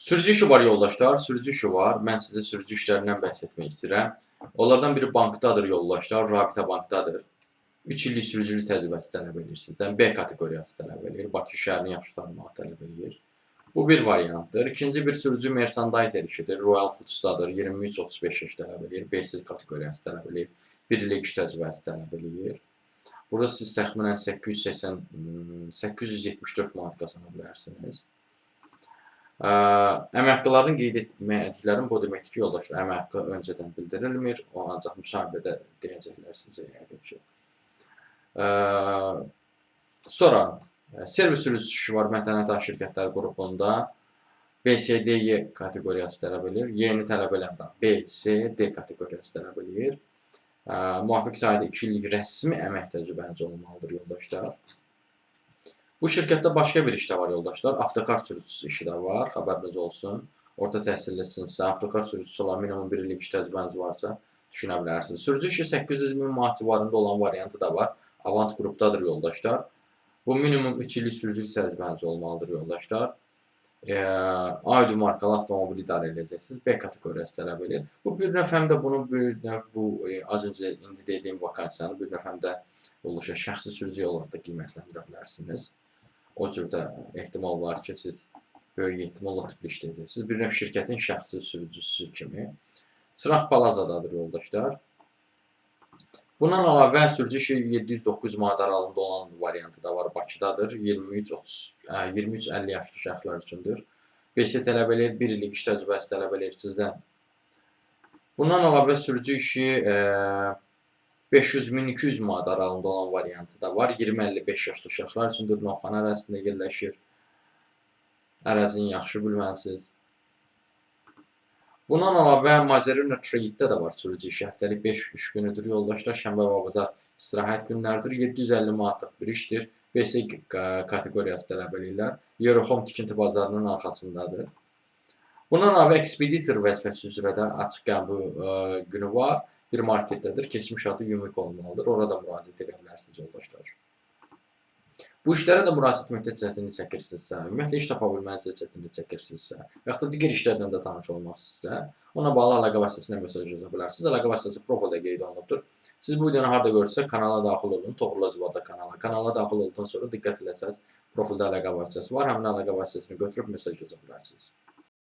Sürücü işi var yoldaşlar, sürücü işi var. Mən sizə sürücü işlərindən bəhs etmək istəyirəm. Onlardan biri bankdadır yoldaşlar, Rabitə bankdadır. 3 illik sürücülük təcrübəsi tələb edir sizdən. B kateqoriyası tələb edir. Bakı şəhərini yaxşı tanımaq tələb edir. Bu bir variantdır. İkinci bir sürücü merchandiser işidir. Royal Foods'dadır. 23-35 yaş tələb edir. B kateqoriyası tələb edir. 1 illik iş təcrübəsi tələb edir. Burada siz təxminən 874 manat qazana bilərsiniz. Əmək haqqlarını qeyd etmədiklərim bu deməkdir ki, yoldaşlar, əmək haqqı öncədən bildirilmir, o ancaq müsahibədə deyəcəklər sizə yəqin ki. Sonra servis sürücüsü var Mətənət şirkətləri qrupunda. BSDY kateqoriyası tələb edir. Y-ni tələb eləmirəm. BSD kateqoriyası tələb edir. Müvafiq sayda 2 illik rəsmi əmək təcrübəniz olmalıdır yoldaşlar. Bu şirkətdə başqa bir iş də var yoldaşlar. Avtokar sürücüsü işi də var, xəbəriniz olsun. Orta təhsillisinizsə, avtokar sürücüsü olan minimum 1 illik iş təcrübəniz varsa düşünə bilərsiniz. Sürücü işi 800 min manat civarında olan variantı da var. Avant qrupdadır yoldaşlar. Bu minimum 3 illik sürücülük təcrübəniz olmalıdır yoldaşlar. Audi markalı avtomobili idarə edəcəksiniz. B kateqoriyası tələb edir. Bu bir növ həm də bunu az öncə indi dediyim vakansiyanı bir növ həm də yoldaşlar şəxsi sürücü olaraq da qiymətləndirə bilərsiniz. O cürdə ehtimal var ki, siz böyük ehtimalla tüplü işləyəcəksiniz. Bir növ şirkətin şəxsi sürücüsü kimi. Çıraq Palazadadır yoldaşlar. Bundan əlavə sürücü işi 700-900 manat aralığında olan variantı da var. Bakıdadır. 23-50 yaşlı şəxslər üçündür. BS tələb edir, 1 illik iş təcrübəsi tələb edir sizdən. Bundan əlavə sürücü işi 500-1200 manat aralığında olan variantı da var. 20-55 yaşlı şəxslər üçündür. Novxana ərazisində yerləşir. Ərazini yaxşı bilməlisiniz. Bundan əlavə Mazerino Trade'də də var sürücü işi. Həftəlik 5 iş günüdür yoldaşlar. Şənbə və bazar istirahət günləridir. 750 manatlıq bir işdir. BS kateqoriyası tələb edirlər. Eurohome tikinti bazarının arxasındadır. Bundan əlavə ekspeditor vəzifəsi üzrə də açıq qəbul günü var. Bir marketdədir. Keçmiş adı Yumik olmalıdır. Orada müraciət edə bilərsiniz yoldaşlar. Bu işlərə də müraciət müddət çətinlik çəkirsinizsə, ümumiyyətlə iş tapa bilmənizdə çətinlik çəkirsinizsə, və yaxud da digər işlərlə də tanış olmaq istəyirsinizsə, ona bağlı əlaqə vasitəsilə mesaj yaza bilərsiniz. Əlaqə vasitəsi profildə qeyd olunubdur. Siz bu videonu harda görürsünüzsə kanala daxil olun. Toğrul Özvada kanala. Kanala daxil olduqdan sonra diqqət eləsəz profildə əlaqə vasitəsi var. Həmin əlaqə vasitəsini götürüb mesaj yaza bilərsiniz.